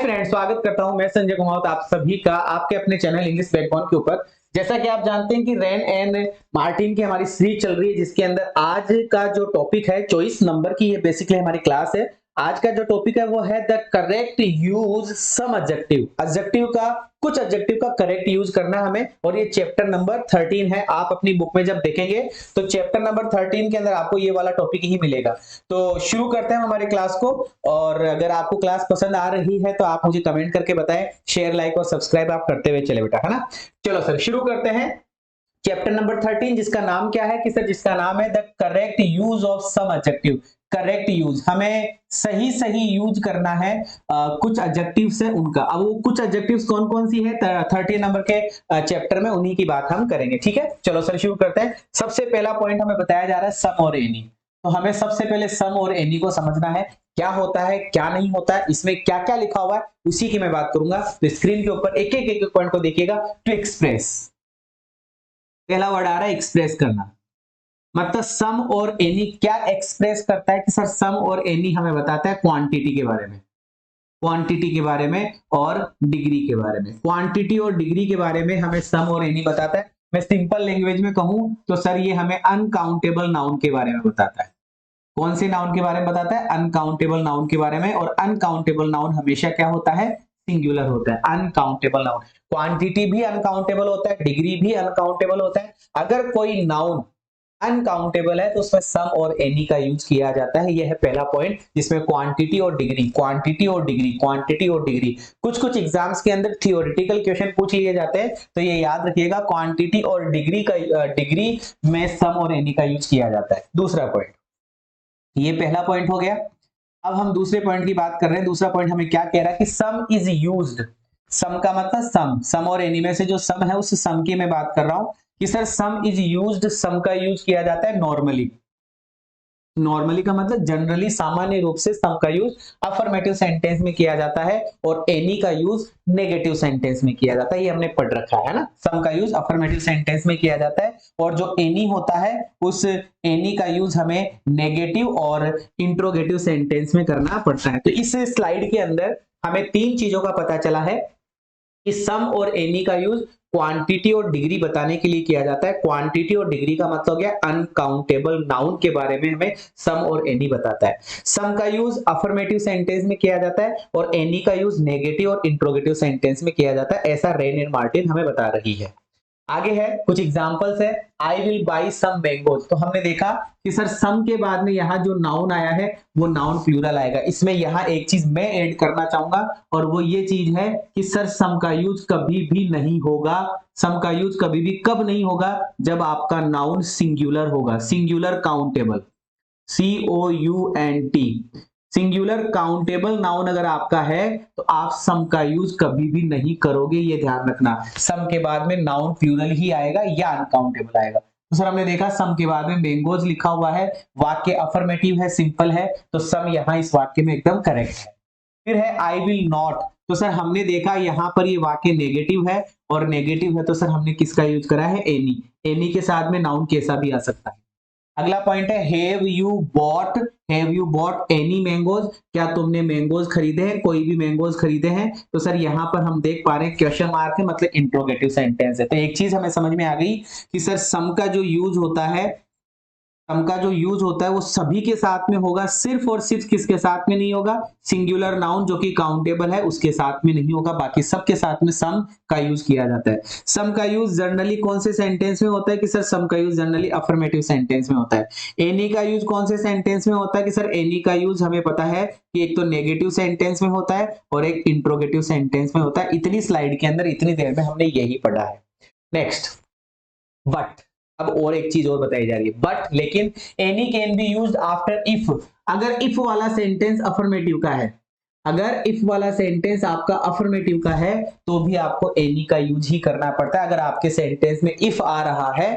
Friends, स्वागत करता हूं मैं संजय कुमार आप सभी का आपके अपने चैनल इंग्लिश बैकबोन के ऊपर। जैसा कि आप जानते हैं कि रैन एंड मार्टिन की हमारी सीरीज चल रही है, जिसके अंदर आज का जो टॉपिक है 24 नंबर की, ये बेसिकली हमारी क्लास है। आज का जो टॉपिक है वो है the correct use some adjective. Adjective का कुछ एडजेक्टिव का करेक्ट यूज करना हमें, और ये चैप्टर नंबर 13 है। आप अपनी बुक में जब देखेंगे तो चैप्टर नंबर 13 के अंदर आपको ये वाला टॉपिक ही मिलेगा। तो शुरू करते हैं हमारी क्लास को। और अगर आपको क्लास पसंद आ रही है तो आप मुझे कमेंट करके बताएं, शेयर लाइक और सब्सक्राइब आप करते हुए चले बेटा, है ना। चलो सर शुरू करते हैं चैप्टर नंबर 13, जिसका नाम क्या है कि सर जिसका नाम है the correct use of some adjective. Correct use, हमें सही सही यूज करना है कुछ एडजेक्टिव्स है उनका। अब वो कुछ एडजेक्टिव्स कौन कौन सी है 13 नंबर के चैप्टर में, उन्हीं की बात हम करेंगे। ठीक है, चलो सर शुरू करते हैं। सबसे पहला पॉइंट हमें बताया जा रहा है सम और एनी। तो हमें सबसे पहले सम और एनी को समझना है, क्या होता है क्या नहीं होता है, इसमें क्या क्या लिखा हुआ है, उसी की मैं बात करूंगा। तो स्क्रीन के ऊपर एक एक पॉइंट को देखिएगा। टू एक्सप्रेस, पहला वर्ड आ रहा है एक्सप्रेस करना। मतलब सम और एनी क्या एक्सप्रेस करता है कि सर सम और एनी हमें बताता है क्वांटिटी के बारे में, क्वांटिटी के बारे में और डिग्री के बारे में। क्वांटिटी और डिग्री के बारे में हमें सम और एनी बताता है। मैं सिंपल लैंग्वेज में कहूं तो सर ये हमें अनकाउंटेबल नाउन के बारे में बताता है। कौन से नाउन के बारे में बताता है? अनकाउंटेबल नाउन के बारे में। और अनकाउंटेबल नाउन हमेशा क्या होता है? सिंगुलर होता है। अनकाउंटेबल नाउन, क्वांटिटी भी अनकाउंटेबल होता है, डिग्री भी अनकाउंटेबल होता है। अगर कोई नाउन अनकाउंटेबल है तो उसमें सम और एनी का यूज किया जाता है। यह है पहला पॉइंट, जिसमें क्वांटिटी और डिग्री, क्वांटिटी और डिग्री, क्वांटिटी और डिग्री। कुछ कुछ एग्जाम्स के अंदर थियोरेटिकल क्वेश्चन पूछ लिए जाते हैं, तो ये याद रखिएगा क्वांटिटी और डिग्री का डिग्री में सम और एनी का यूज किया जाता है। दूसरा पॉइंट, ये पहला पॉइंट हो गया। अब हम दूसरे पॉइंट की बात कर रहे हैं। दूसरा पॉइंट हमें क्या कह रहा है कि सम इज यूज्ड। सम का मतलब सम और एनी में से जो सम है उस सम की मैं बात कर रहा हूं कि सर सम इज यूज्ड, सम का यूज किया जाता है नॉर्मली। नॉर्मली का मतलब जनरली, सामान्य रूप से सम का यूज अफर्मेटिव सेंटेंस में किया जाता है और एनी का यूज नेगेटिव सेंटेंस में किया जाता है। ये हमने पढ़ रखा है ना। सम का यूज अफर्मेटिव सेंटेंस में किया जाता है और जो एनी होता है उस एनी का यूज हमें नेगेटिव और इंट्रोगेटिव सेंटेंस में करना पड़ता है। तो इस स्लाइड के अंदर हमें तीन चीजों का पता चला है कि सम और एनी का यूज क्वांटिटी और डिग्री बताने के लिए किया जाता है। क्वांटिटी और डिग्री का मतलब हो गया अनकाउंटेबल नाउन के बारे में हमें सम और एनी बताता है। सम का यूज अफर्मेटिव सेंटेंस में किया जाता है और एनी का यूज नेगेटिव और इंट्रोगेटिव सेंटेंस में किया जाता है। ऐसा रैन एंड मार्टिन हमें बता रही है। आगे है कुछ एग्जांपल्स है। I will buy some mangoes. तो हमने देखा कि सर सम के बाद में यहाँ जो नाउन आया है वो नाउन प्लूरल आएगा। इसमें यहाँ एक चीज मैं ऐड करना चाहूंगा और वो ये चीज है कि सर सम का यूज कभी भी नहीं होगा। सम का यूज कभी भी कब नहीं होगा? जब आपका नाउन सिंगुलर होगा, singular countable, COUNT। Singular countable noun अगर आपका है तो आप सम का यूज कभी भी नहीं करोगे, ये ध्यान रखना। सम के बाद में नाउन प्लूरल ही आएगा या अनकाउंटेबल आएगा। तो सर हमने देखा सम के बाद में मैंगोज लिखा हुआ है, वाक्य अफर्मेटिव है, सिंपल है, तो सम यहाँ इस वाक्य में एकदम करेक्ट है। फिर है आई विल नॉट। तो सर हमने देखा यहाँ पर ये वाक्य नेगेटिव है और नेगेटिव है तो सर हमने किसका यूज करा है? एनी। एनी के साथ में नाउन कैसा भी आ सकता है। अगला पॉइंट है have you bought any mangoes. क्या तुमने मैंगोज खरीदे हैं? कोई भी मैंगोज खरीदे हैं? तो सर यहाँ पर हम देख पा रहे हैं क्वेश्चन मार्क है, मतलब इंट्रोगेटिव सेंटेंस है। तो एक चीज हमें समझ में आ गई कि सर सम का जो यूज होता है, सम का जो यूज होता है वो सभी के साथ में होगा, सिर्फ और सिर्फ किसके साथ में नहीं होगा? सिंगुलर नाउन जो कि काउंटेबल है उसके साथ में नहीं होगा, बाकी सबके साथ में सम का यूज किया जाता है। सम का यूज जनरली कौन से सेंटेंस में होता है कि सर सम का यूज जनरली अफर्मेटिव सेंटेंस में होता है। एनी का यूज कौन से सेंटेंस में होता है कि सर एनी का यूज हमें पता है कि एक तो नेगेटिव सेंटेंस में होता है और एक इंट्रोगेटिव सेंटेंस में होता है। इतनी स्लाइड के अंदर इतनी देर में हमने यही पढ़ा है। Next, but. अब और एक चीज और बताई जा रही है, बट लेकिन any can be used after if. अगर इफ वाला सेंटेंस अफर्मेटिव का है, अगर इफ वाला सेंटेंस आपका अफर्मेटिव का है तो भी आपको एनी का यूज ही करना पड़ता है। अगर आपके सेंटेंस में इफ आ रहा है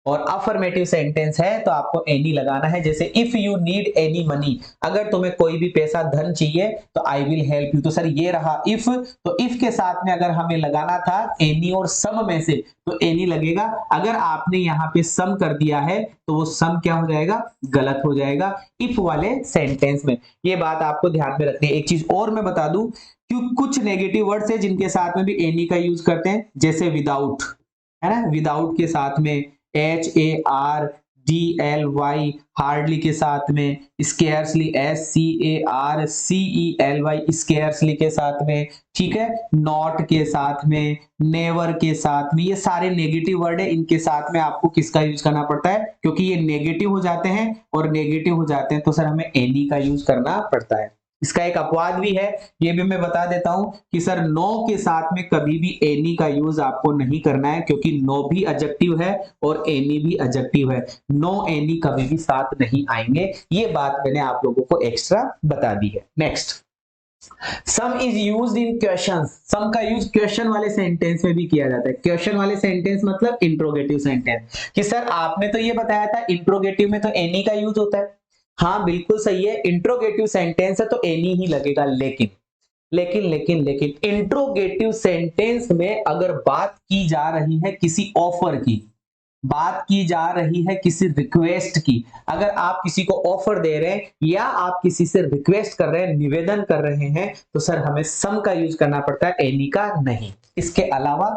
और अफर्मेटिव सेंटेंस है तो आपको एनी लगाना है। जैसे if you need any money, अगर तुम्हें कोई भी पैसा धन चाहिए तो आई विल हेल्प यू। तो सर ये रहा इफ, तो इफ के साथ में अगर हमें लगाना था एनी और सम में से तो एनी लगेगा। अगर आपने यहाँ पे सम कर दिया है तो वो सम क्या हो जाएगा, गलत हो जाएगा इफ वाले सेंटेंस में। ये बात आपको ध्यान में रखनी है। एक चीज और मैं बता दूं कि कुछ नेगेटिव वर्ड्स है जिनके साथ में भी एनी का यूज करते हैं, जैसे विदाउट, है ना, विदाउट के साथ में HARDLY, हार्डली के साथ में स्केयर्सली, SCARCELY, स्केयर्सली के साथ में, ठीक है, नॉट के साथ में, नेवर के साथ में, ये सारे नेगेटिव वर्ड है। इनके साथ में आपको किसका यूज करना पड़ता है, क्योंकि ये नेगेटिव हो जाते हैं और नेगेटिव हो जाते हैं तो सर हमें एनी का यूज करना पड़ता है। इसका एक अपवाद भी है, ये भी मैं बता देता हूं कि सर नो के साथ में कभी भी एनी का यूज आपको नहीं करना है, क्योंकि नो भी एडजेक्टिव है और एनी भी एडजेक्टिव है। नो एनी कभी भी साथ नहीं आएंगे, ये बात मैंने आप लोगों को एक्स्ट्रा बता दी है। Next, sum is used in questions. Sum का यूज क्वेश्चन वाले सेंटेंस में भी किया जाता है। क्वेश्चन वाले सेंटेंस मतलब इंट्रोगेटिव सेंटेंस, कि सर आपने तो ये बताया था इंट्रोगेटिव में तो एनी का यूज होता है। हाँ बिल्कुल सही है, इंट्रोगेटिव सेंटेंस है तो एनी ही लगेगा, लेकिन लेकिन लेकिन लेकिन इंट्रोगेटिव सेंटेंस में अगर बात की जा रही है किसी ऑफर की, बात की जा रही है किसी रिक्वेस्ट की, अगर आप किसी को ऑफर दे रहे हैं या आप किसी से रिक्वेस्ट कर रहे हैं, निवेदन कर रहे हैं, तो सर हमें सम का यूज करना पड़ता है, एनी का नहीं। इसके अलावा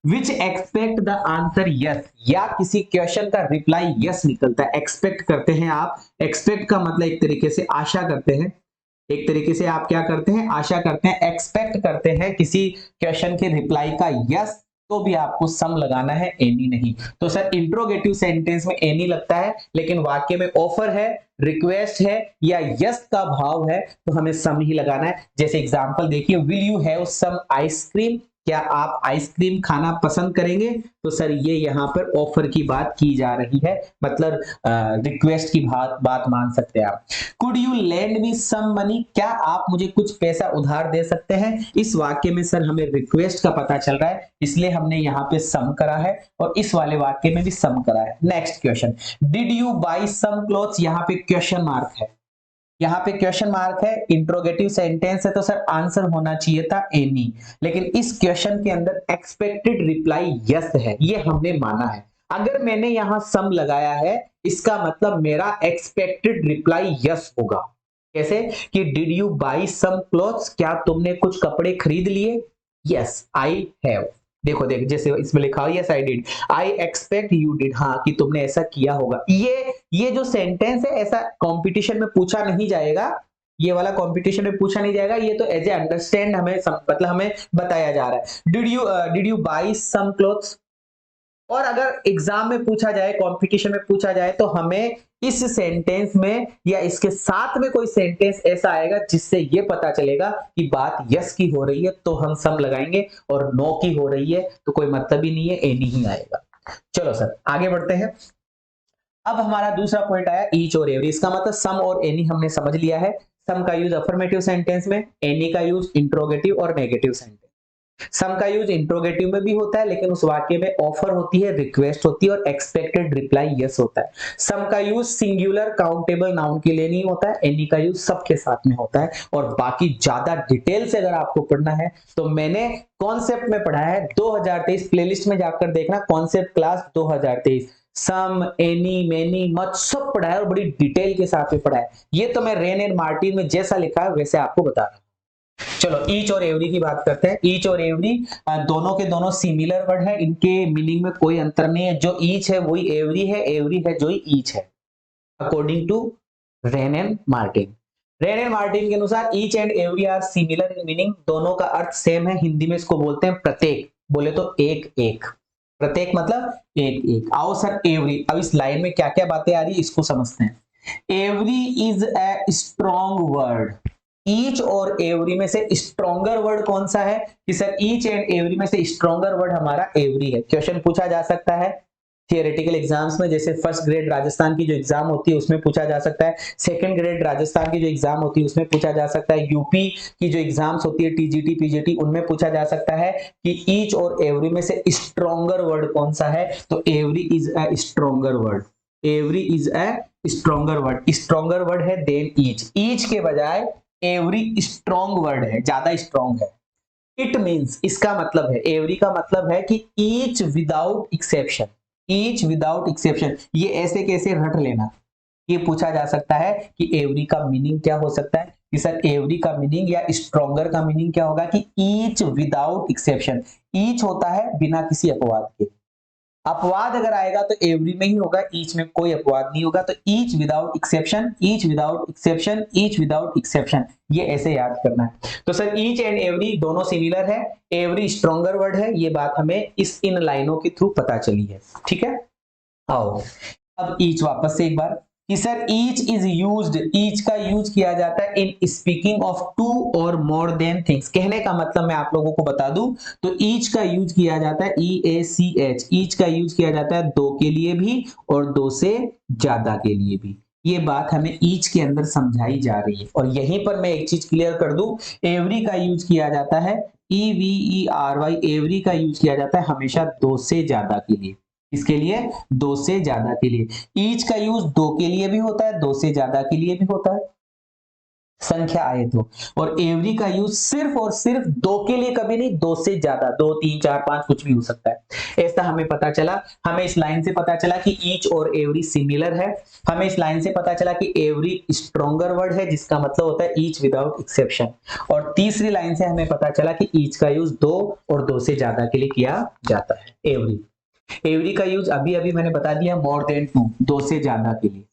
विच एक्सपेक्ट द आंसर यस, या किसी क्वेश्चन का रिप्लाई यस निकलता है। एक्सपेक्ट करते हैं आप, एक्सपेक्ट का मतलब एक तरीके से आशा करते हैं, एक तरीके से आप क्या करते हैं, आशा करते हैं, एक्सपेक्ट करते हैं किसी क्वेश्चन के रिप्लाई का यस, तो भी आपको सम लगाना है, एनी नहीं। तो सर इंट्रोगेटिव सेंटेंस में एनी लगता है, लेकिन वाक्य में ऑफर है, रिक्वेस्ट है या यस का भाव है तो हमें सम ही लगाना है। जैसे एग्जांपल देखिए, will you have some ice cream, क्या आप आइसक्रीम खाना पसंद करेंगे, तो सर ये यहाँ पर ऑफर की बात की जा रही है, मतलब रिक्वेस्ट की बात मान सकते हैं आप। Could you lend me some money, क्या आप मुझे कुछ पैसा उधार दे सकते हैं। इस वाक्य में सर हमें रिक्वेस्ट का पता चल रहा है, इसलिए हमने यहाँ पे सम करा है और इस वाले वाक्य में भी सम करा है। Next question, did you buy some clothes, यहाँ पे क्वेश्चन मार्क है, यहाँ पे क्वेश्चन मार्क है, इंट्रोगेटिव सेंटेंस है तो सर आंसर होना चाहिए था एनी, लेकिन इस क्वेश्चन के अंदर एक्सपेक्टेड रिप्लाई यस है, ये हमने माना है। अगर मैंने यहां सम लगाया है इसका मतलब मेरा एक्सपेक्टेड रिप्लाई यस होगा। कैसे कि did you buy some clothes, क्या तुमने कुछ कपड़े खरीद लिए, यस आई हैव। देखो देख, जैसे इसमें लिखा हो yes I did, I expect you did, हाँ कि तुमने ऐसा किया होगा। ये जो सेंटेंस है ऐसा कंपटीशन में पूछा नहीं जाएगा, ये वाला कंपटीशन में पूछा नहीं जाएगा, ये तो एज ए अंडरस्टैंड हमें मतलब हमें बताया जा रहा है। Did you buy some clothes, और अगर एग्जाम में पूछा जाए, कंपटीशन में पूछा जाए तो हमें इस सेंटेंस में या इसके साथ में कोई सेंटेंस ऐसा आएगा जिससे ये पता चलेगा कि बात यस की हो रही है तो हम सम लगाएंगे, और नो की हो रही है तो कोई मतलब ही नहीं है, एनी ही आएगा। चलो सर आगे बढ़ते हैं। अब हमारा दूसरा पॉइंट आया ईच और एवरी, इसका मतलब सम और एनी हमने समझ लिया है। सम का यूज अफर्मेटिव सेंटेंस में, एनी का यूज इंट्रोगेटिव और नेगेटिव सेंटेंस। सम का यूज इंट्रोगेटिव में भी होता है, लेकिन उस वाक्य में ऑफर होती है, रिक्वेस्ट होती है और एक्सपेक्टेड रिप्लाई यस होता है। सम का यूज सिंगुलर काउंटेबल नाउन के लिए नहीं होता है, एनी का यूज सबके साथ में होता है। और बाकी ज्यादा डिटेल से अगर आपको पढ़ना है तो मैंने कॉन्सेप्ट में पढ़ा है 2023, प्लेलिस्ट में जाकर देखना, concept class 2023, some any many much सब पढ़ा है और बड़ी डिटेल के साथ में पढ़ा है। ये तो मैं रेन एंड मार्टिन में जैसा लिखा है वैसे आपको बता रहा हूं। चलो ईच और एवरी की बात करते हैं। ईच और एवरी दोनों के दोनों सिमिलर वर्ड है, इनके मीनिंग में कोई अंतर नहीं है। जो ईच है वही एवरी है, एवरी है जो ही ईच है, according to Wren and Martin. Wren and Martin के अनुसार each and every are similar in meaning, दोनों का अर्थ सेम है। हिंदी में इसको बोलते हैं प्रत्येक, बोले तो एक एक, प्रत्येक मतलब एक एक। आओ सर एवरी, अब इस लाइन में क्या क्या बातें आ रही है इसको समझते हैं। Every is a strong word, each और एवरी में से स्ट्रॉन्गर वर्ड कौन सा है, कि सर ईच एंड एवरी में से स्ट्रॉन्गर वर्ड हमारा एवरी है। क्वेश्चन पूछा जा सकता है थियोरेटिकल एग्जाम्स में जैसे फर्स्ट ग्रेड राजस्थान की जो एग्जाम होती है उसमें पूछा जा सकता है, सेकंड ग्रेड राजस्थान की जो एग्जाम होती है उसमें पूछा जा सकता है, यूपी की जो एग्जाम्स होती है टीजीटी पीजीटी उनमें पूछा जा सकता है कि ईच और एवरी में से स्ट्रॉन्गर वर्ड कौन सा है, तो every is a stronger word, every is a stronger word, stronger word है देन ईच के बजाय एवरी स्ट्रॉन्ग वर्ड है, ज्यादा स्ट्रॉन्ग है। इट मीन्स, इसका मतलब है, एवरी का मतलब है कि each without exception, each without exception, ये ऐसे कैसे रट लेना, ये पूछा जा सकता है कि एवरी का मीनिंग क्या हो सकता है, कि सर एवरी का मीनिंग या स्ट्रॉन्गर का मीनिंग क्या होगा कि ईच विदाउट एक्सेप्शन, ईच होता है बिना किसी अपवाद के, अपवाद अगर आएगा तो एवरी में ही होगा, ईच में कोई अपवाद नहीं होगा, तो each without exception, each without exception, each without exception, ये ऐसे याद करना है। तो सर ईच एंड एवरी दोनों सिमिलर है, एवरी स्ट्रॉन्गर वर्ड है, ये बात हमें इन लाइनों के थ्रू पता चली है, ठीक है। आओ अब ईच वापस से एक बार, कि sir each is used, each का यूज किया जाता है इन स्पीकिंग ऑफ टू और मोर देन थिंग्स, कहने का मतलब मैं आप लोगों को बता दूं तो ईच का यूज किया जाता है EACH, ईच का यूज किया जाता है दो के लिए भी और दो से ज्यादा के लिए भी, ये बात हमें ईच के अंदर समझाई जा रही है। और यहीं पर मैं एक चीज क्लियर कर दूं, एवरी का यूज किया जाता है EVERY, एवरी का यूज किया जाता है हमेशा दो से ज्यादा के लिए, इसके लिए दो से ज्यादा के लिए, ईच का यूज दो के लिए भी होता है, दो से ज्यादा के लिए भी होता है, संख्या आए तो, और एवरी का यूज सिर्फ और सिर्फ दो के लिए कभी नहीं, दो से ज्यादा, दो तीन चार पांच कुछ भी हो सकता है। ऐसा हमें पता चला, हमें इस लाइन से पता चला कि ईच और एवरी सिमिलर है, हमें इस लाइन से पता चला कि एवरी स्ट्रॉन्गर वर्ड है जिसका मतलब होता है ईच विदाउट एक्सेप्शन, और तीसरी लाइन से हमें पता चला कि ईच का यूज दो और दो से ज्यादा के लिए किया जाता है। एवरी, एवरी का यूज अभी अभी मैंने बता दिया मोर देन टू, दो से ज्यादा के लिए,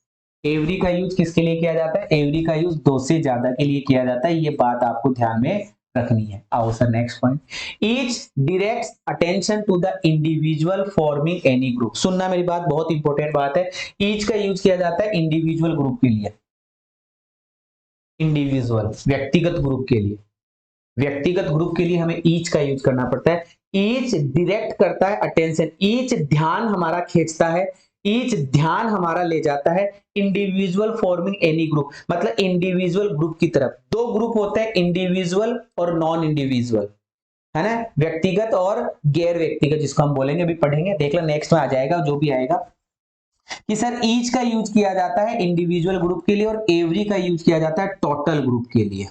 एवरी का यूज किसके लिए किया जाता है, एवरी का यूज दो से ज्यादा के लिए किया जाता है, ये बात आपको ध्यान में रखनी है। आओ sir next point, each directs attention to the individual forming any group, सुनना मेरी बात, बहुत इंपॉर्टेंट बात है, ईच का यूज किया जाता है इंडिविजुअल ग्रुप के लिए, इंडिविजुअल व्यक्तिगत ग्रुप के लिए, व्यक्तिगत ग्रुप के लिए हमें ईच का यूज करना पड़ता है, ईच डायरेक्ट करता है अटेंशन, ईच ध्यान हमारा खींचता है, ईच ध्यान हमारा ले जाता है इंडिविजुअल फॉर्मिंग एनी ग्रुप, मतलब इंडिविजुअल ग्रुप की तरफ। दो ग्रुप होते हैं, इंडिविजुअल और नॉन इंडिविजुअल, है ना, व्यक्तिगत और गैर व्यक्तिगत, जिसको हम बोलेंगे, अभी पढ़ेंगे, देख लो नेक्स्ट में आ जाएगा जो भी आएगा, कि सर ईच का यूज किया जाता है इंडिविजुअल ग्रुप के लिए और एवरी का यूज किया जाता है टोटल ग्रुप के लिए।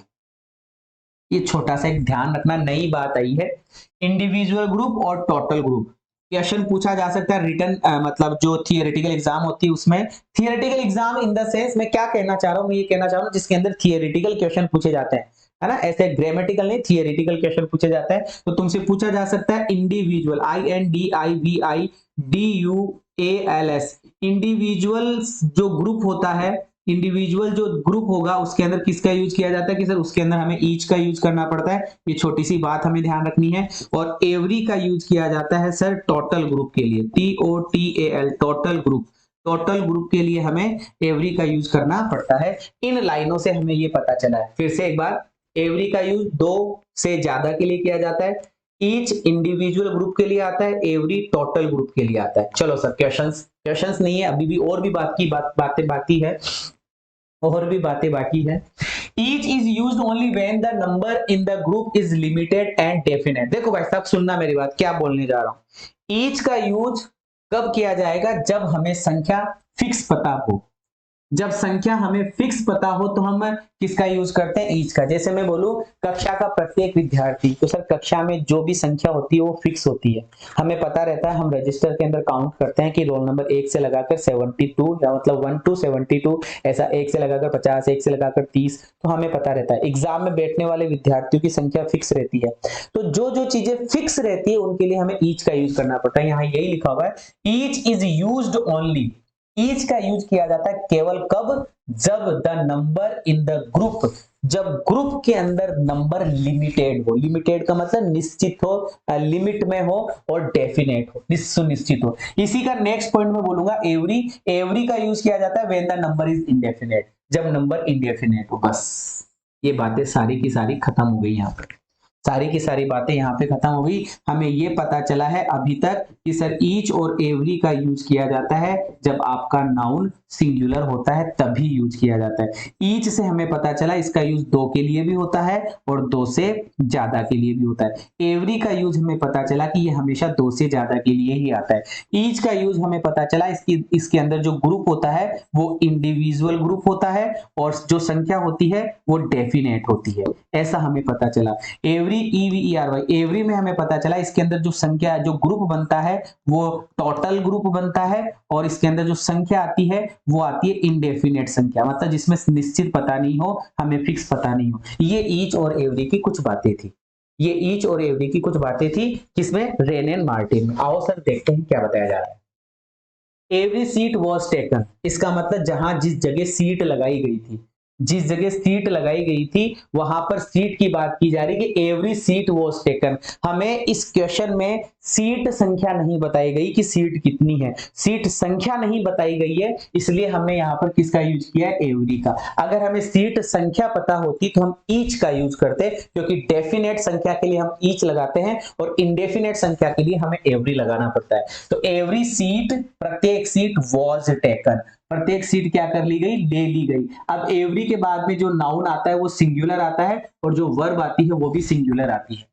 ये छोटा सा एक ध्यान रखना, नई बात आई है, इंडिविजुअल ग्रुप और टोटल ग्रुप। क्वेश्चन पूछा जा सकता है रिटर्न, मतलब जो थियोरेटिकल एग्जाम होती है उसमें, theoretical exam in the sense मैं क्या कहना चाह रहा हूं, मैं ये कहना चाह रहा हूं जिसके अंदर थियोरेटिकल क्वेश्चन पूछे जाते हैं, है ना, ऐसे ग्रामेटिकल नहीं, थियोरेटिकल क्वेश्चन पूछे जाते हैं, तो तुमसे पूछा जा सकता है इंडिविजुअल, INDIVIDUALS, इंडिविजुअल जो ग्रुप होता है, इंडिविजुअल जो ग्रुप होगा उसके अंदर किसका यूज किया जाता है, कि सर उसके अंदर हमें ईच का यूज करना पड़ता है, ये छोटी सी बात हमें ध्यान रखनी है, और एवरी का यूज किया जाता है सर टोटल ग्रुप के लिए, TOTAL, total group, total group के लिए हमें एवरी का यूज करना पड़ता है। इन लाइनों से हमें ये पता चला है, फिर से एक बार, एवरी का यूज दो से ज्यादा के लिए किया जाता है, ईच इंडिविजुअल ग्रुप के लिए आता है, एवरी टोटल ग्रुप के लिए आता है। चलो सर क्वेश्चंस नहीं है, अभी भी और भी बातें बाकी है, और भी बातें बाकी है। Each is used only when the number in the group is limited and definite. देखो भाई साहब सुनना मेरी बात, क्या बोलने जा रहा हूं, ईच का यूज कब किया जाएगा, जब हमें संख्या फिक्स पता हो, जब संख्या हमें फिक्स पता हो तो हम किसका यूज करते हैं, ईच का। जैसे मैं बोलूं कक्षा का प्रत्येक विद्यार्थी, तो सर कक्षा में जो भी संख्या होती है वो फिक्स होती है, हमें पता रहता है, हम रजिस्टर के अंदर काउंट करते हैं कि रोल नंबर 1 से लगाकर 72 या मतलब 1 to 72, ऐसा 1 से लगाकर 50, 1 से लगाकर 30, तो हमें पता रहता है। एग्जाम में बैठने वाले विद्यार्थियों की संख्या फिक्स रहती है, तो जो जो चीजें फिक्स रहती है उनके लिए हमें ईच का यूज करना पड़ता है। यहाँ यही लिखा हुआ है, each is used only, each का यूज किया जाता है केवल कब, जब the number in the group, जब ग्रुप के अंदर नंबर लिमिटेड हो, लिमिटेड का मतलब निश्चित हो, लिमिट में हो, और डेफिनेट हो, सुनिश्चित हो। इसी का नेक्स्ट पॉइंट में बोलूंगा एवरी, एवरी का यूज किया जाता है when the number is indefinite, जब नंबर इंडेफिनेट हो। बस ये बातें सारी की सारी खत्म हो गई यहाँ पर। सारी की सारी बातें यहाँ पे खत्म हो गई। हमें ये पता चला है अभी तक कि सर ईच और एवरी का यूज किया जाता है जब आपका नाउन सिंगुलर होता है, तभी यूज किया जाता है। ईच से हमें पता चला इसका यूज दो के लिए भी होता है और दो से ज्यादा के लिए भी होता है। एवरी का यूज हमें पता चला कि ये हमेशा दो से ज्यादा के लिए ही आता है। ईच का यूज हमें पता चला इसके अंदर जो ग्रुप होता है वो इंडिविजुअल ग्रुप होता है और जो संख्या होती है वो डेफिनेट होती है, ऐसा हमें पता चला। एवरी EVERY, एवरी में हमें पता चला इसके अंदर जो संख्या जो ग्रुप बनता है वो टोटल ग्रुप बनता है और इसके अंदर जो संख्या आती है वो आती है इंडेफिनेट संख्या, मतलब जिसमें निश्चित पता नहीं हो, हमें फिक्स पता नहीं हो। ये ईच और एवरी की कुछ बातें थी, ये ईच और एवरी की कुछ बातें थी किसमें, रेन एंड मार्टिन में। आओ सर देखते हैं क्या बताया जा रहा है। एवरी सीट वॉज टेकन, इसका मतलब जहां जिस जगह सीट लगाई गई थी, जिस जगह सीट लगाई गई थी वहां पर सीट की बात की जा रही है कि एवरी सीट वॉज टेकन। हमें इस क्वेश्चन में सीट संख्या नहीं बताई गई कि सीट कितनी है, सीट संख्या नहीं बताई गई है, इसलिए हमने यहाँ पर किसका यूज किया है, एवरी का। अगर हमें सीट संख्या पता होती तो हम ईच का यूज करते, क्योंकि डेफिनेट संख्या के लिए हम ईच लगाते हैं और इंडेफिनेट संख्या के लिए हमें एवरी लगाना पड़ता है। तो एवरी सीट, प्रत्येक सीट वॉज टेकन, प्रत्येक सीट क्या कर ली गई, ले ली गई। अब एवरी के बाद में जो नाउन आता है वो सिंगुलर आता है और जो वर्ब आती है वो भी सिंगुलर आती है।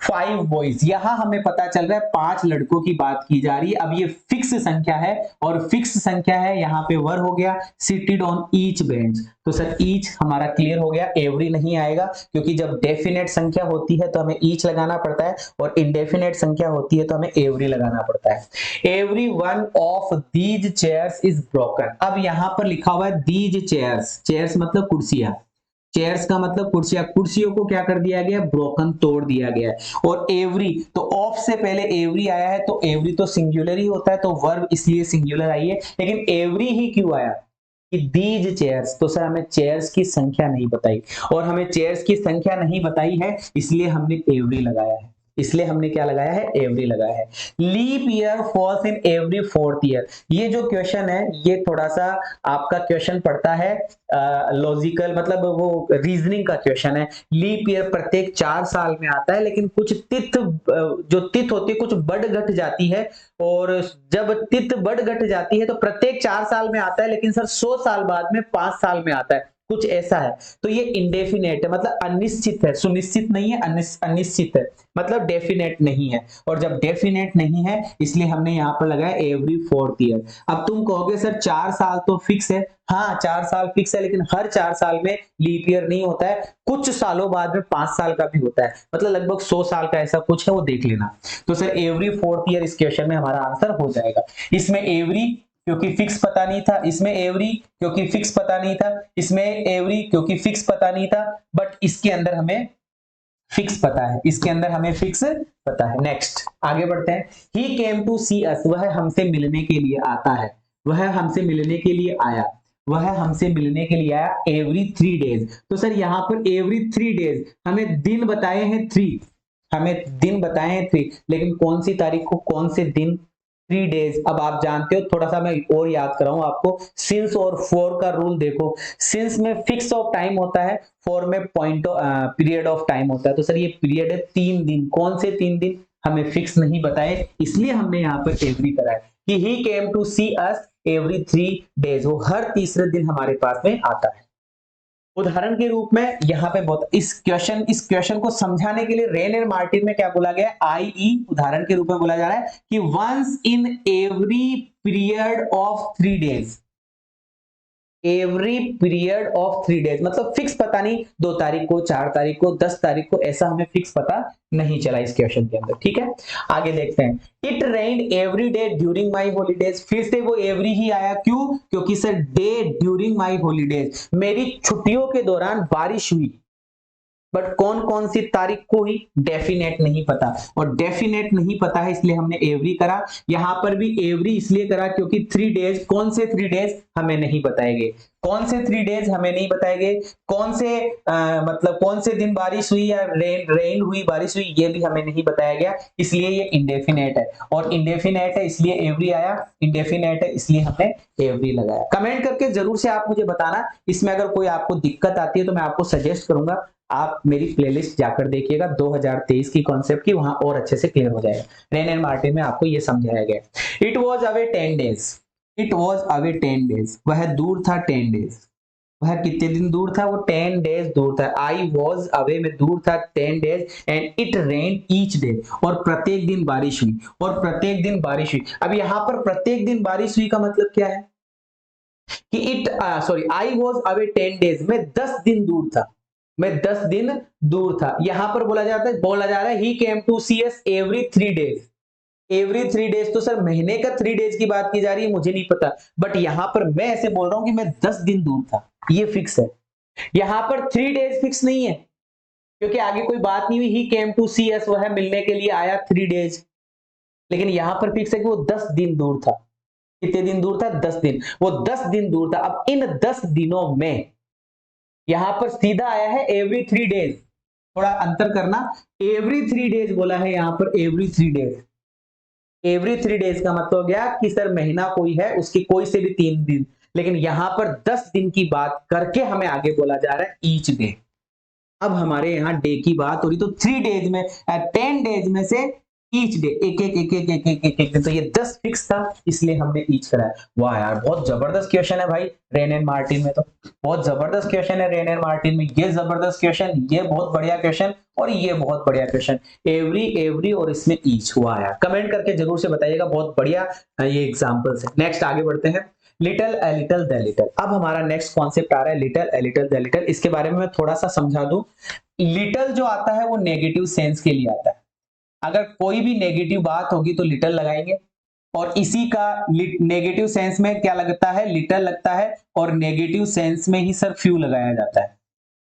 5 बॉयज, यहां हमें पता चल रहा है 5 लड़कों की बात की जा रही है। अब ये फिक्स संख्या है और फिक्स संख्या है, यहाँ पे वर हो गया, सीटेड ऑन ईच बेंच। तो सर ईच हमारा क्लियर हो गया, एवरी नहीं आएगा क्योंकि जब डेफिनेट संख्या होती है तो हमें ईच लगाना पड़ता है और इंडेफिनेट संख्या होती है तो हमें एवरी लगाना पड़ता है। Every one of these chairs is broken. अब यहां पर लिखा हुआ है दीज चेयर्स, चेयर्स मतलब कुर्सियां, चेयर्स का मतलब कुर्सियां, कुर्सियों को क्या कर दिया गया, ब्रोकन, तोड़ दिया गया है। और एवरी, तो ऑफ से पहले एवरी आया है तो एवरी तो सिंगुलर ही होता है तो वर्ब इसलिए सिंगुलर आई है, लेकिन एवरी ही क्यों आया कि दीज चेयर्स, तो सर हमें चेयर्स की संख्या नहीं बताई और हमें चेयर्स की संख्या नहीं बताई है इसलिए हमने एवरी लगाया है, इसलिए हमने क्या लगाया है, एवरी लगाया है। Leap year falls in every 4th year, ये जो क्वेश्चन है ये थोड़ा सा आपका क्वेश्चन पड़ता है लॉजिकल, मतलब वो रीजनिंग का क्वेश्चन है। लीप ईयर प्रत्येक 4 साल में आता है, लेकिन कुछ तिथ जो तिथ होती है कुछ बढ़ घट जाती है, और जब तिथ बढ़ घट जाती है तो प्रत्येक 4 साल में आता है, लेकिन सर 100 साल बाद में 5 साल में आता है, कुछ ऐसा है। तो ये इंडेफिनेट है, मतलब अनिश्चित है, सुनिश्चित नहीं है, अनिश्चित है, मतलब डेफिनेट नहीं है। और जब डेफिनेट नहीं है इसलिए हमने यहाँ पर लगाया एवरी 4th ईयर। अब तुम कहोगे सर 4 साल तो फिक्स है, हाँ 4 साल फिक्स है, लेकिन हर 4 साल में लीप ईयर नहीं होता है, कुछ सालों बाद में 5 साल का भी होता है, मतलब लगभग 100 साल का ऐसा कुछ है, वो देख लेना। तो सर एवरी 4th ईयर इस क्वेश्चन में हमारा आंसर हो जाएगा। इसमें एवरी क्योंकि फिक्स पता नहीं था, इसमें एवरी क्योंकि फिक्स पता नहीं था, इसमें एवरी क्योंकि फिक्स पता नहीं था, बट इसके अंदर हमें फिक्स पता है, इसके अंदर हमें फिक्स पता है। नेक्स्ट आगे बढ़ते हैं। ही केम टू सी अस, वह हमसे मिलने के लिए आता है, वह हमसे मिलने के लिए आया, वह हमसे मिलने के लिए आया एवरी 3 डेज। तो सर यहाँ पर एवरी 3 डेज, हमें दिन बताए हैं 3, हमें दिन बताए हैं 3, लेकिन कौन सी तारीख को, कौन से दिन, 3 डेज। अब आप जानते हो, थोड़ा सा मैं और याद कराऊं आपको, सिंस और फॉर का रूल देखो, सिंस में फिक्स ऑफ टाइम होता है, फॉर में पॉइंट पीरियड ऑफ टाइम होता है। तो सर ये पीरियड है 3 दिन, कौन से 3 दिन हमें फिक्स नहीं बताए, इसलिए हमने यहाँ पर एवरी करा है कि he came to see us every 3 days, वो हर तीसरे दिन हमारे पास में आता है। उदाहरण के रूप में यहाँ पे बहुत इस क्वेश्चन को समझाने के लिए रेन एंड मार्टिन में क्या बोला गया है, आई उदाहरण के रूप में बोला जा रहा है कि once in every period of 3 days, every period of 3 days, मतलब फिक्स पता नहीं 2 तारीख को, 4 तारीख को, 10 तारीख को, ऐसा हमें फिक्स पता नहीं चला इस क्वेश्चन के अंदर। ठीक है, आगे देखते हैं। It rained every day during my holidays, फिर से वो एवरी ही आया, क्यों, क्योंकि sir day during my holidays, मेरी छुट्टियों के दौरान बारिश हुई, बट कौन कौन सी तारीख को ही, डेफिनेट नहीं पता, और डेफिनेट नहीं पता है इसलिए हमने एवरी करा। यहां पर भी एवरी इसलिए करा क्योंकि 3 डेज, कौन से 3 डेज हमें नहीं बताएंगे, कौन से 3 डेज हमें नहीं बताएंगे, कौन से मतलब कौन से दिन बारिश हुई या रेन हुई, बारिश हुई, ये भी हमें नहीं बताया गया, इसलिए ये इंडेफिनेट है, और इंडेफिनेट है इसलिए एवरी आया, इंडेफिनेट है इसलिए हमने एवरी लगाया। कमेंट करके जरूर से आप मुझे बताना, इसमें अगर कोई आपको दिक्कत आती है तो मैं आपको सजेस्ट करूंगा आप मेरी प्लेलिस्ट जाकर देखिएगा 2023 की कॉन्सेप्ट की, वहां और अच्छे से क्लियर हो जाएगा। रेन एंड मार्टिन में आपको ये समझाया गया। It was away 10 days, it was away 10 days, वह दूर था 10 डेज। वह कितने दिन दूर था? वो 10 डेज दूर था। आई वॉज अवे में दूर था 10 days and it rain each day, और प्रत्येक दिन बारिश हुई, और प्रत्येक दिन बारिश हुई। अब यहां पर प्रत्येक दिन बारिश हुई का मतलब क्या है कि आई वॉज अवे 10 डेज, मैं 10 दिन दूर था, मैं 10 दिन दूर था। यहां पर बोला जा रहा है he came to see us every 3 days. Every 3 days तो सर महीने का 3 डेज की बात की जा रही है, मुझे नहीं पता, बट यहां पर मैं ऐसे बोल रहा हूं कि मैं 10 दिन दूर था, ये फिक्स है। यहां पर 3 डेज फिक्स नहीं है, क्योंकि आगे कोई बात नहीं हुई। ही केम टू सी अस, वह मिलने के लिए आया 3 डेज, लेकिन यहां पर फिक्स है कि वो 10 दिन दूर था। कितने दिन दूर था? 10 दिन। वो 10 दिन दूर था। अब इन 10 दिनों में यहां पर सीधा आया है एवरी 3 डेज, थोड़ा अंतर करना, एवरी 3 डेज बोला है यहां पर, एवरी 3 डेज। एवरी 3 डेज का मतलब हो गया कि सर महीना कोई है, उसके कोई से भी 3 दिन, लेकिन यहां पर 10 दिन की बात करके हमें आगे बोला जा रहा है ईच डे। अब हमारे यहाँ डे की बात हो रही, तो 3 डेज में 10 डेज में से ईच डे एक एक एक एक एक एक एक एक दिन, तो ये 10 फिक्स था, इसलिए हमने ईच कराया। वाह यार, बहुत जबरदस्त क्वेश्चन है भाई रेन एंड मार्टिन में, तो बहुत जबरदस्त क्वेश्चन है रेन एंड मार्टिन में। ये जबरदस्त क्वेश्चन, ये बहुत बढ़िया क्वेश्चन, और ये बहुत बढ़िया क्वेश्चन। एवरी एवरी और इसमें ईच हुआ यार, कमेंट करके जरूर से बताइएगा, बहुत बढ़िया ये एग्जाम्पल्स है। नेक्स्ट आगे बढ़ते हैं। Little a little the little. अब हमारा नेक्स्ट कॉन्सेप्ट आ रहा है little a little the little. इसके बारे में मैं थोड़ा सा समझा दूं। लिटल जो आता है वो नेगेटिव सेंस के लिए आता है। अगर कोई भी नेगेटिव बात होगी तो लिटल लगाएंगे, और इसी का नेगेटिव सेंस में क्या लगता है? लिटल लगता है, और नेगेटिव सेंस में ही सर फ्यू लगाया जाता है।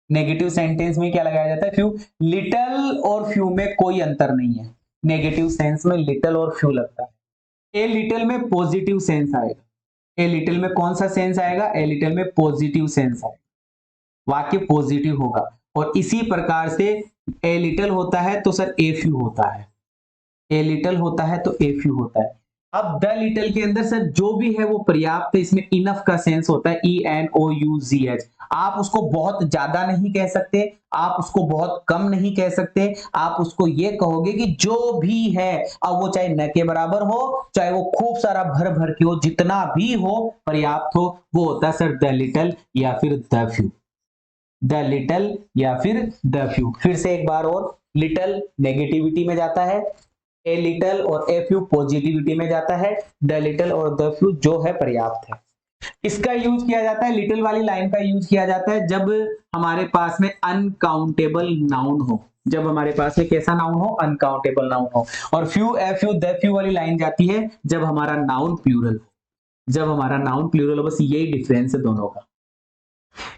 नेगेटिव सेंटेंस में क्या लगाया जाता है? फ्यू। लिटल और फ्यू में कोई अंतर नहीं है, नेगेटिव सेंस में लिटल और फ्यू लगता है। ए लिटल में पॉजिटिव सेंस आएगा। ए लिटल में कौन सा सेंस आएगा? ए लिटल में पॉजिटिव सेंस आएगा, वाक्य पॉजिटिव होगा। और इसी प्रकार से ए लिटल होता है तो सर ए फ्यू होता है, ए लिटल होता है तो ए फ्यू होता है। अब द लिटल के अंदर सर जो भी है वो पर्याप्त है, इसमें इनफ का सेंस होता है, ENOUGH। आप उसको बहुत ज्यादा नहीं कह सकते, आप उसको बहुत कम नहीं कह सकते, आप उसको ये कहोगे कि जो भी है, अब वो चाहे न के बराबर हो, चाहे वो खूब सारा भर भर के हो, जितना भी हो पर्याप्त हो, वो होता है सर द लिटल या फिर द फ्यू। द लिटल या फिर द फ्यू। फिर से एक बार और, लिटल नेगेटिविटी में जाता है, ए लिटल और ए फ्यू पॉजिटिविटी में जाता है, द लिटल और द फ्यू जो है पर्याप्त है। इसका यूज किया जाता है, लिटिल वाली लाइन का यूज किया जाता है जब हमारे पास में अनकाउंटेबल नाउन हो, जब हमारे पास में कैसा नाउन हो? अनकाउंटेबल नाउन हो। और few a few the few वाली लाइन जाती है जब हमारा नाउन प्लूरल हो, जब हमारा नाउन प्लूरल हो। बस यही डिफरेंस है दोनों का,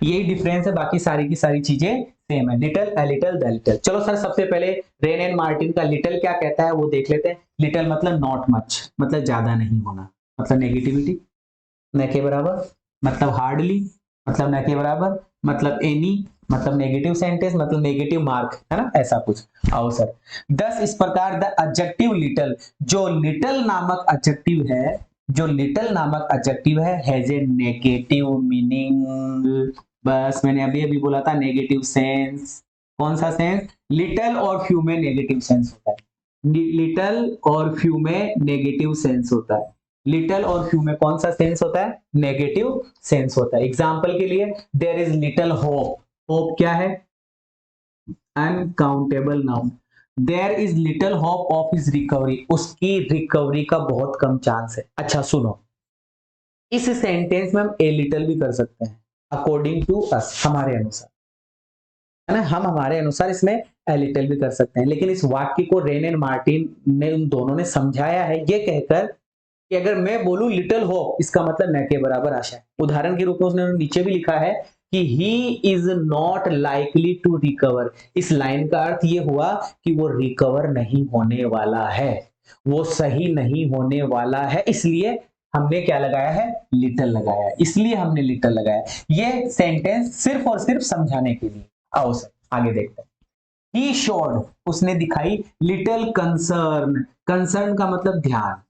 यही डिफरेंस है, बाकी सारी की सारी चीजें सेम है। Little a little the little. चलो सर सबसे पहले रेन एंड मार्टिन का लिटल क्या कहता है वो देख लेते हैं। लिटल मतलब नॉट मच, मतलब ज्यादा नहीं होना, मतलब नेगेटिविटी, न के बराबर, मतलब हार्डली, मतलब न के बराबर, मतलब एनी, मतलब नेगेटिव सेंटेंस, मतलब नेगेटिव मार्क, है ना, ऐसा कुछ। आओ सर, 10 इस प्रकार द एडजेक्टिव लिटल, जो लिटल नामक एडजेक्टिव है, जो लिटल नामक एडजेक्टिव है, हैज ए नेगेटिव मीनिंग। बस मैंने अभी अभी बोला था नेगेटिव सेंस। कौन सा सेंस? लिटल और फ्यू में नेगेटिव सेंस होता है, लिटल और फ्यू में नेगेटिव सेंस होता है। लिटल और फ्यू में कौन सा सेंस होता है? नेगेटिव सेंस होता है। एग्जाम्पल के लिए, there is little hope. Hope क्या है? Uncountable noun. There is little hope of his recovery, उसकी रिकवरी का बहुत कम चांस है। अच्छा सुनो, इस सेंटेंस में हम ए लिटल भी कर सकते हैं, अकॉर्डिंग टू अस, हमारे अनुसार, है ना, हम हमारे अनुसार इसमें ए लिटल भी कर सकते हैं। लेकिन इस वाक्य को रेन एंड मार्टिन ने, उन दोनों ने समझाया है ये कहकर कि अगर मैं बोलूं लिटल होप, इसका मतलब न के बराबर आशा है। उदाहरण के रूप में उसने नीचे भी लिखा है कि he is not likely to recover. इस लाइन का अर्थ ये हुआ कि वो रिकवर नहीं होने वाला है, वो सही नहीं होने वाला है, इसलिए हमने क्या लगाया है? लिटल लगाया है, इसलिए हमने लिटल लगाया। ये सेंटेंस सिर्फ और सिर्फ समझाने के लिए। आओ सर आगे देखते हैं। ही शोड, उसने दिखाई, लिटल कंसर्न, कंसर्न का मतलब ध्यान,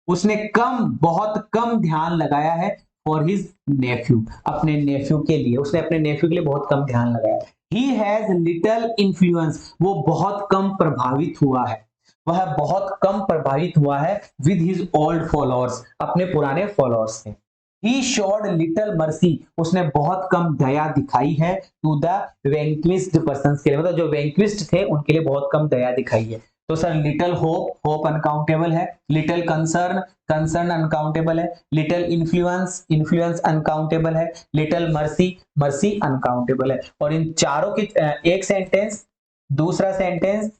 उसने कम, बहुत कम ध्यान लगाया है फॉर हिज नेफ्यू, अपने नेफ्यू के लिए, उसने अपने नेफ्यू के लिए बहुत कम ध्यान लगाया। ही हैज लिटल इन्फ्लुएंस, वो बहुत कम प्रभावित हुआ है, वह बहुत कम प्रभावित हुआ है विद हिज ओल्ड फॉलोअर्स, अपने पुराने फॉलोअर्स से। ही शोड लिटल मर्सी, उसने बहुत कम दया दिखाई है टू द वैंक्विस्ड पर्सन्स के लिए, मतलब जो वैंक्विस्ड थे उनके लिए बहुत कम दया दिखाई है। तो sir little hope, hope uncountable है, लिटल कंसर्न, कंसर्न अनकाउंटेबल है, लिटल इन्फ्लुएंस, इन्फ्लुएंस अनकाउंटेबल है, लिटल मर्सी, मर्सी अनकाउंटेबल है। और इन चारों की एक सेंटेंस, दूसरा सेंटेंस,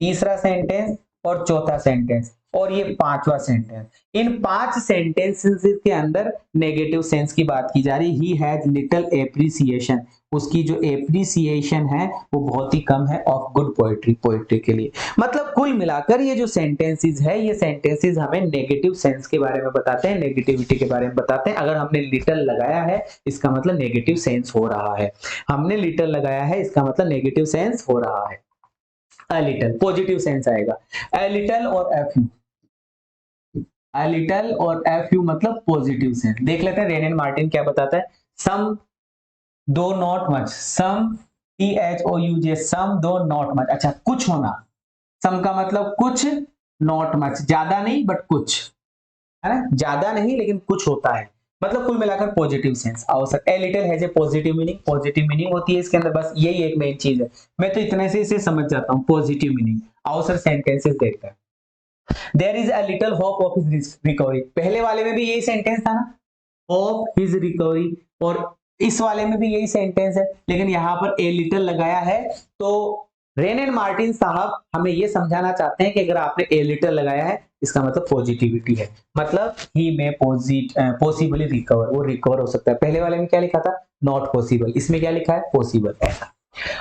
तीसरा सेंटेंस और चौथा सेंटेंस और ये पांचवा सेंटेंस, इन 5 सेंटेंसेस के अंदर नेगेटिव सेंस की बात की जा रही। ही हैज लिटल एप्रिसिएशन, उसकी जो एप्रिसिएशन है वो बहुत ही कम है ऑफ गुड पोएट्री, पोएट्री के लिए। मतलब कुल मिलाकर ये जो सेंटेंसेस है, ये सेंटेंसेस हमें नेगेटिव सेंस के बारे में बताते हैं, नेगेटिविटी के बारे में बताते हैं। अगर हमने लिटल लगाया है इसका मतलब नेगेटिव सेंस हो रहा है, हमने लिटल लगाया है इसका मतलब नेगेटिव सेंस हो रहा है। a little पॉजिटिव सेंस आएगा, a little और a few, a little और a few मतलब पॉजिटिव सेंस। देख लेते हैं रेन एंड मार्टिन क्या बताता है। सम दो नॉट मच, सम THOUJ, सम दो नॉट मच, अच्छा कुछ होना, सम का मतलब कुछ, नॉट मच ज्यादा नहीं बट कुछ, है ना, ज्यादा नहीं लेकिन कुछ होता है, मतलब कुल मिलाकर पॉजिटिव सेंस। आओ sir, a little has a positive meaning, positive meaning होती है इसके अंदर, बस यही एक मेन चीज है, मैं तो इतने से इसे समझ जाता हूं पॉजिटिव मीनिंग। आओ सर सेंटेंसेस देखते हैं। There is a little hope of his recovery, पहले वाले में भी यही सेंटेंस था ना, ऑफ हिज रिकवरी, और इस वाले में भी यही सेंटेंस है, लेकिन यहां पर ए लिटिल लगाया है। तो रेन एंड मार्टिन साहब हमें यह समझाना चाहते हैं कि अगर आपने ए लिटिल लगाया है इसका मतलब पॉजिटिविटी है, मतलब ही में पॉसिबली रिकवर, वो रिकवर हो सकता है। पहले वाले में क्या लिखा था, नॉट पॉसिबल, इसमें क्या लिखा है, पॉसिबल। ऐसा।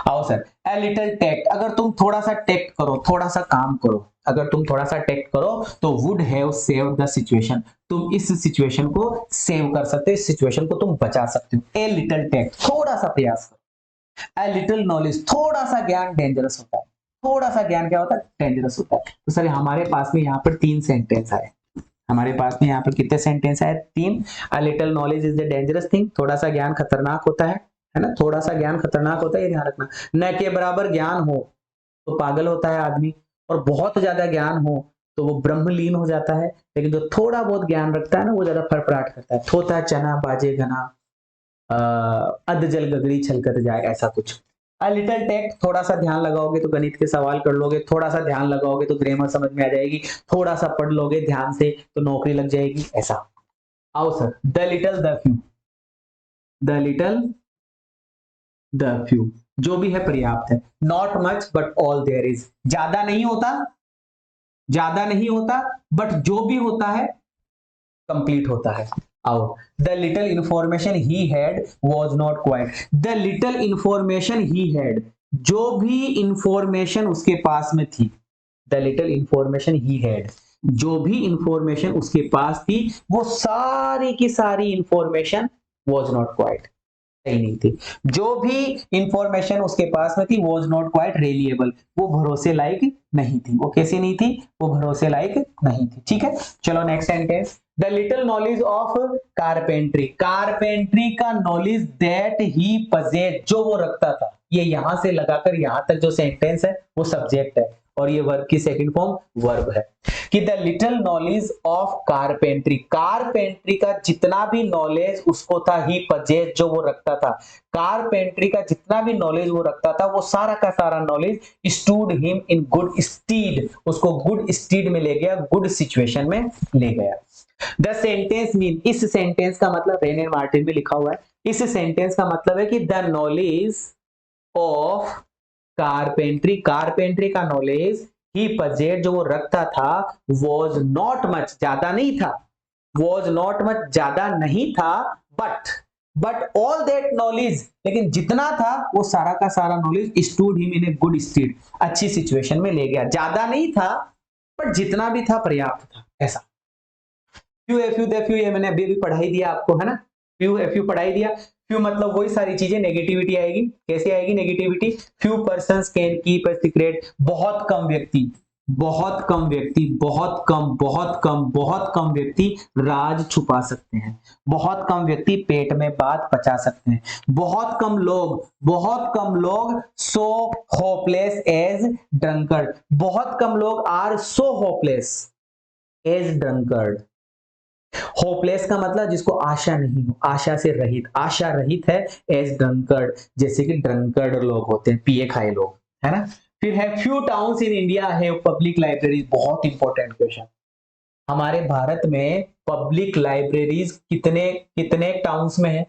आओ सर, ए लिटिल टेक्ट, अगर तुम थोड़ा सा टेक्ट करो, थोड़ा सा काम करो, अगर तुम थोड़ा सा टेक्ट करो तो would have save the situation, तुम इस सिचुएशन को सेव कर सकते हो, इस सिचुएशन को तुम बचा सकते हो। ए लिटिल टेक्ट, थोड़ा सा प्रयास करो। ए लिटिल नॉलेज, थोड़ा सा ज्ञान डेंजरस होता है, थोड़ा सा ज्ञान क्या होता है, डेंजरस होता है। तो सर हमारे पास में यहाँ पर 3 सेंटेंस आए, हमारे पास में यहाँ पर कितने सेंटेंस आए, 3। A little knowledge is the dangerous thing, थोड़ा सा ज्ञान खतरनाक होता है ना, थोड़ा सा ज्ञान खतरनाक होता है, ये ध्यान रखना। न के बराबर ज्ञान हो तो पागल होता है आदमी, और बहुत ज्यादा ज्ञान हो तो वो ब्रह्मलीन हो जाता है, लेकिन जो थोड़ा बहुत ज्ञान रखता है ना वो ज्यादा फड़फड़ाहट करता है। थोथा चना बाजे घना, अध जल गगरी छलकत जाए, ऐसा कुछ। अ लिटिल टेक्ट, थोड़ा सा ध्यान लगाओगे तो गणित के सवाल कर लोगे, थोड़ा सा ध्यान लगाओगे तो ग्रामर समझ में आ जाएगी, थोड़ा सा पढ़ लोगे ध्यान से तो नौकरी लग जाएगी, ऐसा। आओ sir, the little the few, the little the few, जो भी है पर्याप्त है। Not much but all there is, ज्यादा नहीं होता, ज्यादा नहीं होता बट जो भी होता है कंप्लीट होता है। आओ, the little information he had was not quite, the little information he had, जो भी इंफॉर्मेशन उसके पास में थी, the little information he had, जो भी इंफॉर्मेशन उसके पास थी वो सारी की सारी इंफॉर्मेशन वाज नॉट क्वाइट, सही नहीं थी। जो भी इंफॉर्मेशन उसके पास में थी वाज नॉट क्वाइट रिलायबल, वो भरोसे लायक नहीं थी। वो कैसी नहीं थी, वो भरोसे लायक नहीं थी। ठीक है, चलो next sentence. The little knowledge of carpentry, carpentry का नॉलेज दैट ही पजेस्ड, जो वो रखता था। ये यहां से लगाकर यहां तक जो सेंटेंस है वो सब्जेक्ट है और ये वर्ब की सेकंड फॉर्म वर्ब है कि the little knowledge of carpentry, carpentry का जितना भी नॉलेज उसको था, ही पजेस्ड, जो वो रखता था, कारपेंट्री का जितना भी नॉलेज वो रखता था वो सारा का सारा knowledge stood him in good stead, उसको गुड स्टीड में ले गया, गुड सिचुएशन में ले गया। द सेंटेंस मीन, इस सेंटेंस का मतलब रेन एंड मार्टिन में लिखा हुआ है, इस सेंटेंस का मतलब है कि the knowledge of carpentry, carpentry का नॉलेज ही पजेस्ड, जो वो रखता था, वाज नॉट मच, ज्यादा नहीं था, वाज नॉट मच ज्यादा नहीं था, बट ऑल दैट नॉलेज, लेकिन जितना था वो सारा का सारा knowledge stood him in a good state, अच्छी सिचुएशन में ले गया। ज्यादा नहीं था पर जितना भी था पर्याप्त था, ऐसा। Few F you the few, ये मैंने अभी भी पढ़ाई दिया आपको, है ना, फ्यू एफ यू पढ़ाई दिया। फ्यू मतलब वही सारी चीजें, नेगेटिविटी आएगी, कैसे आएगी negativity, few persons can keep a secret, बहुत कम व्यक्ति, बहुत कम व्यक्ति, बहुत कम, बहुत कम, बहुत कम व्यक्ति राज छुपा सकते हैं। बहुत कम व्यक्ति पेट में बात पचा सकते हैं। बहुत कम लोग सो होपलेस एज ड्रंकर्ड। बहुत कम लोग are so hopeless as drunkard. Hopeless का मतलब जिसको आशा नहीं हो, आशा से रहित, आशा रहित है, एज ड्रंकर्ड जैसे कि ड्रंकर्ड लोग होते हैं, पिए खाए लोग, है ना। फिर है few towns in India have public libraries. बहुत इंपॉर्टेंट क्वेश्चन। हमारे भारत में पब्लिक लाइब्रेरीज कितने कितने टाउन्स में है?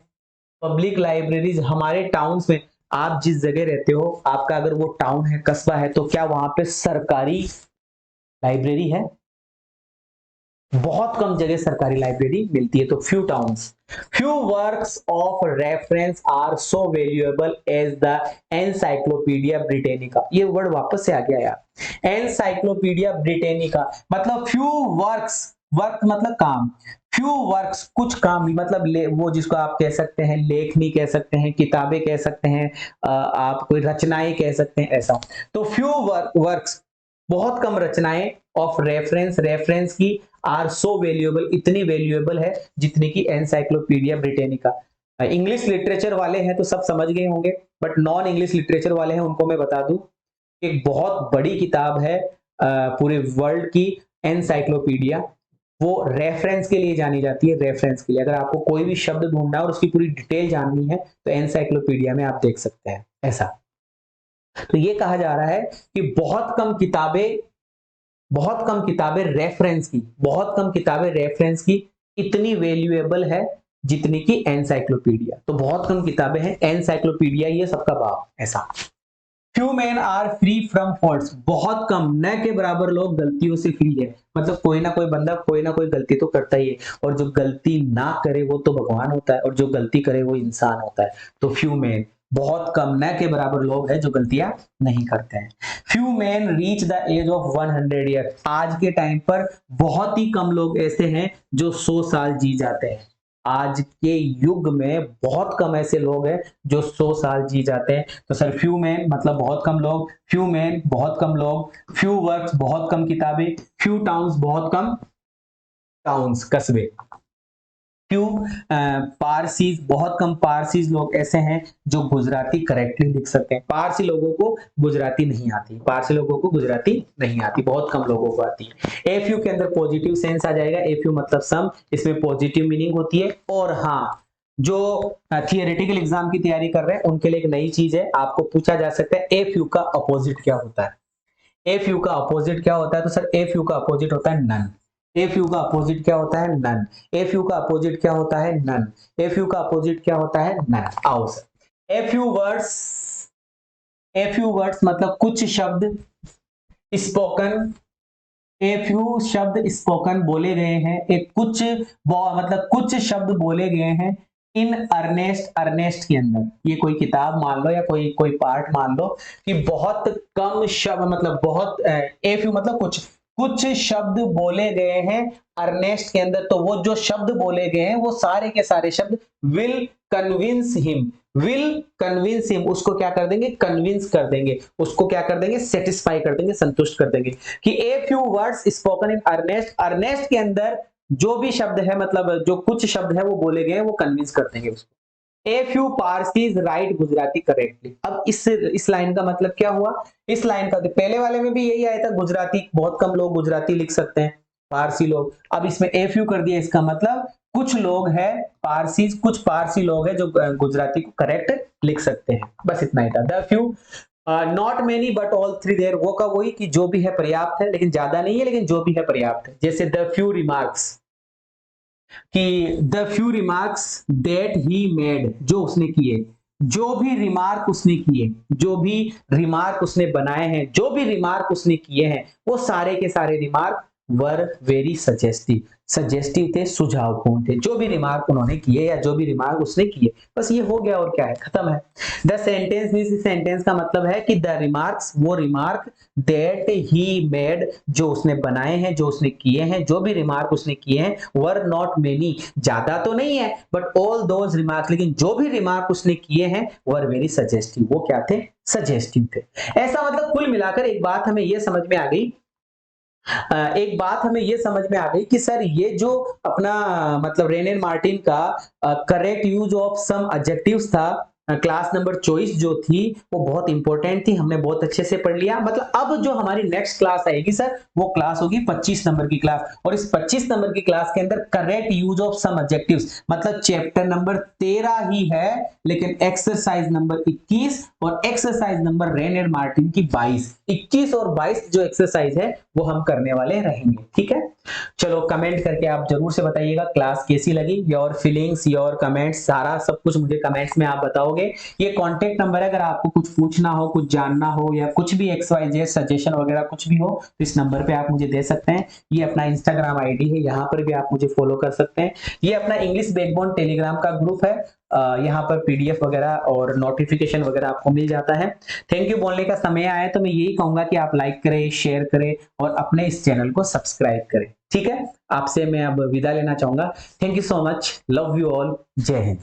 पब्लिक लाइब्रेरीज हमारे टाउन्स में, आप जिस जगह रहते हो, आपका अगर वो टाउन है, कस्बा है, तो क्या वहां पे सरकारी लाइब्रेरी है? बहुत कम जगह सरकारी लाइब्रेरी मिलती है। तो few towns. Few works of reference are so valuable as the Encyclopaedia Britannica. ये वर्ड वापस से आ गया यार, एनसाइक्लोपीडिया ब्रिटेनिका मतलब फ्यू वर्क्स, वर्क मतलब काम, फ्यू वर्क्स कुछ काम, मतलब वो जिसको आप कह सकते हैं लेखनी कह सकते हैं, किताबें कह सकते हैं, आप कोई रचनाएं कह सकते हैं, ऐसा। तो फ्यू वर्क्स बहुत कम रचनाएं, ऑफ रेफरेंस, रेफरेंस की, आर सो वैल्यूएबल इतनी वैल्यूएबल है जितनी की एनसाइक्लोपीडिया ब्रिटेनिका। इंग्लिश लिटरेचर वाले हैं तो सब समझ गए होंगे, बट नॉन इंग्लिश लिटरेचर वाले हैं उनको मैं बता दूं, एक बहुत बड़ी किताब है पूरे वर्ल्ड की, एनसाइक्लोपीडिया। वो रेफरेंस के लिए जानी जाती है, रेफरेंस के लिए। अगर आपको कोई भी शब्द ढूंढना है और उसकी पूरी डिटेल जाननी है तो एनसाइक्लोपीडिया में आप देख सकते हैं, ऐसा। तो ये कहा जा रहा है कि बहुत कम किताबें रेफरेंस की, बहुत कम किताबें रेफरेंस की इतनी वैल्यूएबल है जितनी की एनसाइक्लोपीडिया। तो बहुत कम किताबें हैं, एनसाइक्लोपीडिया ये सबका भाव, ऐसा। Few men are free from faults. बहुत कम, न के बराबर लोग गलतियों से फ्री है। मतलब कोई ना कोई बंदा कोई ना कोई गलती तो करता ही है, और जो गलती ना करे वो तो भगवान होता है, और जो गलती करे वो इंसान होता है। तो फ्यू मैन, बहुत कम, न के बराबर लोग हैं जो गलतियां नहीं करते हैं। Few men reach the age of 100 year. आज के टाइम पर बहुत ही कम लोग ऐसे हैं जो 100 साल जी जाते हैं। आज के युग में बहुत कम ऐसे लोग हैं जो 100 साल जी जाते हैं। तो सर फ्यू मैन मतलब बहुत कम लोग, फ्यू मैन बहुत कम लोग, फ्यू वर्क्स बहुत कम किताबें, फ्यू टाउन्स बहुत कम टाउन्स कस्बे, फ्यू पारसीज बहुत कम पारसीज लोग ऐसे हैं जो गुजराती करेक्टली लिख सकते हैं। पारसी लोगों को गुजराती नहीं आती, पारसी लोगों को गुजराती नहीं आती, बहुत कम लोगों को आती है। एफ्यू के अंदर पॉजिटिव सेंस आ जाएगा, एफ्यू मतलब सम, इसमें पॉजिटिव मीनिंग होती है। और हाँ, जो थियोरेटिकल एग्जाम की तैयारी कर रहे हैं उनके लिए एक नई चीज है, आपको पूछा जा सकता है एफ्यू का अपोजिट क्या होता है। एफ्यू का अपोजिट क्या होता है? तो सर एफ्यू का अपोजिट होता है नन। एफ्यू का अपोजिट क्या होता है? नन। एफ्यू का अपोजिट क्या होता है? नन। एफ्यू का अपोजिट क्या होता है? नन। आओ सर, एफ्यू वर्ड्स मतलब कुछ शब्द स्पोकन, एफ्यू शब्द स्पोकन बोले गए हैं, एक कुछ मतलब कुछ शब्द बोले गए हैं इन अर्नेस्ट, अर्नेस्ट के अंदर। ये कोई किताब मान लो या कोई कोई पार्ट मान लो कि बहुत कम शब्द, मतलब बहुत, एफ्यू मतलब कुछ, कुछ शब्द बोले गए हैं अर्नेस्ट के अंदर। तो वो जो शब्द बोले गए हैं वो सारे के सारे शब्द will convince him, will convince him, उसको क्या कर देंगे? कन्विंस कर देंगे, उसको क्या कर देंगे? सेटिस्फाई कर देंगे, संतुष्ट कर देंगे। कि a few words spoken in earnest, earnest के अंदर जो भी शब्द है, मतलब जो कुछ शब्द है वो बोले गए वो कन्विंस कर देंगे उसको। A few Parsis right Gujarati correctly. अब इस लाइन का मतलब क्या हुआ? इस लाइन का पहले वाले में भी यही आया था, गुजराती, बहुत कम लोग गुजराती लिख सकते हैं, पारसी लोग। अब इसमें ए फ्यू कर दिया, इसका मतलब कुछ लोग हैं पारसीज, कुछ पारसी लोग हैं जो गुजराती को करेक्ट लिख सकते हैं। बस इतना ही था। The few not many but all three there, वो का वही कि जो भी है पर्याप्त है, लेकिन ज्यादा नहीं है, लेकिन जो भी है पर्याप्त है। जैसे द फ्यू रिमार्क्स, कि the few remarks that he made, जो उसने किए, जो भी रिमार्क उसने किए, जो भी रिमार्क उसने बनाए हैं, जो भी रिमार्क उसने किए हैं, वो सारे के सारे remark were very suggestive, suggestive थे, सुझावपूर्ण थे। जो भी रिमार्क उन्होंने किए या जो भी रिमार्क उसने किए, बस ये हो गया और क्या है, खत्म है। द सेंटेंस, इस सेंटेंस का मतलब है कि द रिमार्क्स, वो रिमार्क, दैट ही मेड, जो उसने बनाए हैं, जो उसने किए हैं, जो भी रिमार्क उसने किए हैं, वर नॉट मेनी, ज्यादा तो नहीं है, बट ऑल दोज रिमार्क, लेकिन जो भी रिमार्क उसने किए हैं वर वेरी सजेस्टिव, वो क्या थे? सजेस्टिव थे। ऐसा मतलब कुल मिलाकर एक बात हमें यह समझ में आ गई एक बात हमें ये समझ में आ गई कि सर ये जो अपना मतलब रेन एंड मार्टिन का correct use of some adjectives था, क्लास नंबर चॉइस जो थी वो बहुत इंपॉर्टेंट थी, हमने बहुत अच्छे से पढ़ लिया। मतलब अब जो हमारी नेक्स्ट क्लास आएगी सर वो क्लास होगी 25 नंबर की क्लास, और इस 25 नंबर की क्लास के अंदर correct use of some adjectives, मतलब चैप्टर नंबर 13 ही है लेकिन एक्सरसाइज नंबर 21 और exercise number Wren and Martin की 22, 21 और 22 जो एक्सरसाइज है वो हम करने वाले रहेंगे। ठीक है, चलो कमेंट करके आप जरूर से बताइएगा क्लास कैसी लगी, योर फीलिंग्स योर कमेंट्स सारा सब कुछ मुझे कमेंट्स में आप बताओगे। ये कांटेक्ट नंबर है, अगर आपको कुछ पूछना हो, कुछ जानना हो या कुछ भी XYZ सजेशन वगैरह कुछ भी हो तो इस नंबर पे आप मुझे दे सकते हैं। ये अपना इंस्टाग्राम आईडी है, यहाँ पर भी आप मुझे फॉलो कर सकते हैं। ये अपना इंग्लिश बैकबोन टेलीग्राम का ग्रुप है, यहाँ पर PDF वगैरह और नोटिफिकेशन वगैरह आपको मिल जाता है। थैंक यू बोलने का समय आया तो मैं यही कहूंगा कि आप लाइक करें, शेयर करें और अपने इस चैनल को सब्सक्राइब करें। ठीक है, आपसे मैं अब विदा लेना चाहूंगा। Thank you so much, love you all, जय हिंद।